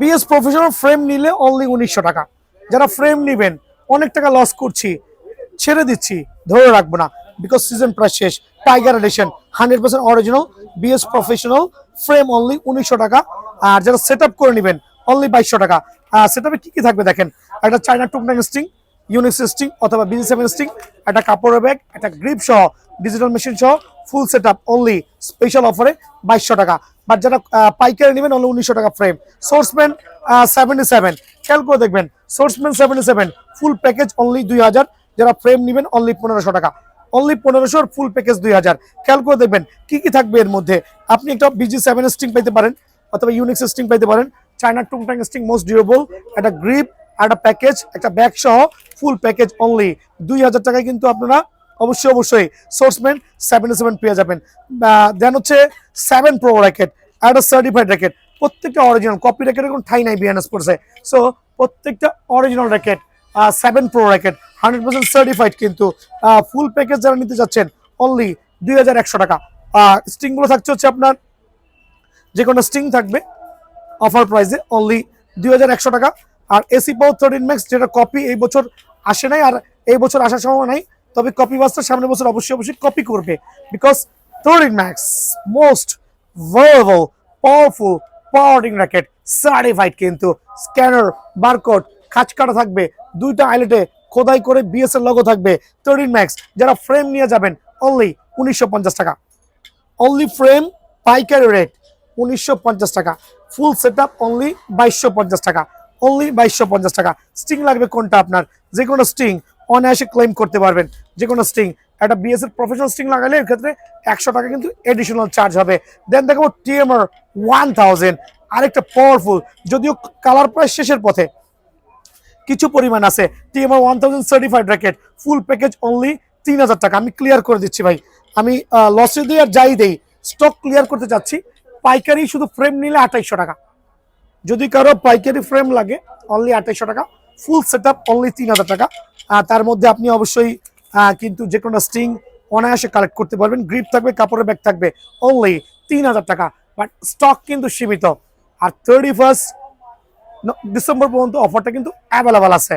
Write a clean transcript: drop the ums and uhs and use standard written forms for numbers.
BS professional frame নিলে only 1900 টাকা। যারা ফ্রেম নেবেন অনেক টাকা লস করছি, ছেড়ে দিচ্ছি, ধরে রাখবো না, বিকজ সিজন প্রাইস শেষ। Tiger edition 100% original BS professional frame only 1900 টাকা। আর যারা সেট আপ করে নেবেন অনলি 2200 টাকা। সেট আপে কি কি থাকবে দেখেন, একটা চায়না টুকটাং স্টিং, ইউনিক্স স্টিং অথবা BG7 স্টিং, একটা কাপড়ের ব্যাগ, একটা গ্রিপ সহ ডিজিটাল মেশিন সহ full set up only special অফারে 2200 টাকা। বাট যারা পাইকারি নেবেন অনলি 1900 টাকা ফ্রেম। সোর্সম্যান 77 খেয়াল করে দেখবেন, সোর্সম্যান 77 ফুল প্যাকেজ অনলি 2000। যারা ফ্রেম নেবেন অনলি 1500 টাকা, অনলি 1500 ফুল প্যাকেজ 2000। খেয়াল করে দেখবেন কি কি থাকবে এর মধ্যে। আপনি একটা BG7 স্টিং পাইতে পারেন অথবা ইউনিক্স স্টিং পাইতে পারেন, চায়না টুংটাং স্টিং মোস্ট ডিউরেবল, একটা গ্রিপ, একটা প্যাকেজ, একটা ব্যাগ সহ ফুল প্যাকেজ অনলি 2000 টাকায় কিন্তু আপনারা অবশ্যই সোর্সম্যান 77 পেয়ে যাবেন। দেন হচ্ছে 7 প্রো র্যাকেট, একটা সার্টিফাইড র্যাকেট, প্রত্যেকটা অরিজিনাল, কপি র্যাকেটের কোনো ঠাই নাই বিএনএস পড়ছে। সো প্রত্যেকটা original racket, 7 pro racket 100% certified কিন্তু। ফুল প্যাকেজ যারা নিতে যাচ্ছেন অনলি 2100 টাকা। স্টিংগুলো থাকছে হচ্ছে আপনার যে কোনো স্টিং থাকবে অফার প্রাইসে অনলি 2100 টাকা। আর এসি পাওয়ার 13 ম্যাক্স যেটা কপি এই বছর আসে নাই, আর এই বছর আসার সম্ভাবনা নাই, তবে কপি বাসটা সামনের বছর অবশ্যই কপি করবে, because 13 max most verbal powerful powering racket certified কিন্তু। স্ক্যানার, বারকোড, খাঁচ কাটা থাকবে, দুইটা আইলেটে খোদাই করে বিএস এর লোগো থাকবে। 13 ম্যাক্স যারা ফ্রেম নিয়ে যাবেন অনলি 1950 টাকা। অনলি ফ্রেম পাইকারি রেট 1950 টাকা। ফুল সেট আপ অনলি 2250 টাকা, অনলি 2250 টাকা। স্টিং লাগবে কোনটা আপনার, যে কোনো স্টিং অনায়াসে ক্লেম করতে পারবেন, যে কোনো স্টিং। একটা বিএস এর প্রফেশনাল স্টিং লাগালে এর ক্ষেত্রে 100 টাকা কিন্তু এডিশনাল চার্জ হবে। দেন দেখাবো TMR 1000, আরেকটা পাওয়ারফুল, যদিও কালার প্রাইস শেষের পথে কিছু পরিমাণ আছে। TMR 1000 certified racket full package only 3000 টাকা। আমি ক্লিয়ার করে দিচ্ছি ভাই, আমি লসে দিয়ে আর যাই দেই, স্টক ক্লিয়ার করতে চাচ্ছি। পাইকারি শুধু ফ্রেম নিলে 2800 টাকা, যদি কারো পাইকারি ফ্রেম লাগে অনলি 2800 টাকা। ফুল সেট আপ অনলি 3000 টাকা। তার মধ্যে আপনি অবশ্যই কিন্তু যে কোনো স্টিং অনায়াসে কালেক্ট করতে পারবেন। গ্রিপ থাকবে, কাপড়ের ব্যাগ থাকবে অনলি 3000 টাকা। বাট স্টক কিন্তু সীমিত, আর 31 ডিসেম্বর পর্যন্ত অফারটা কিন্তু অ্যাভেলেবল আছে।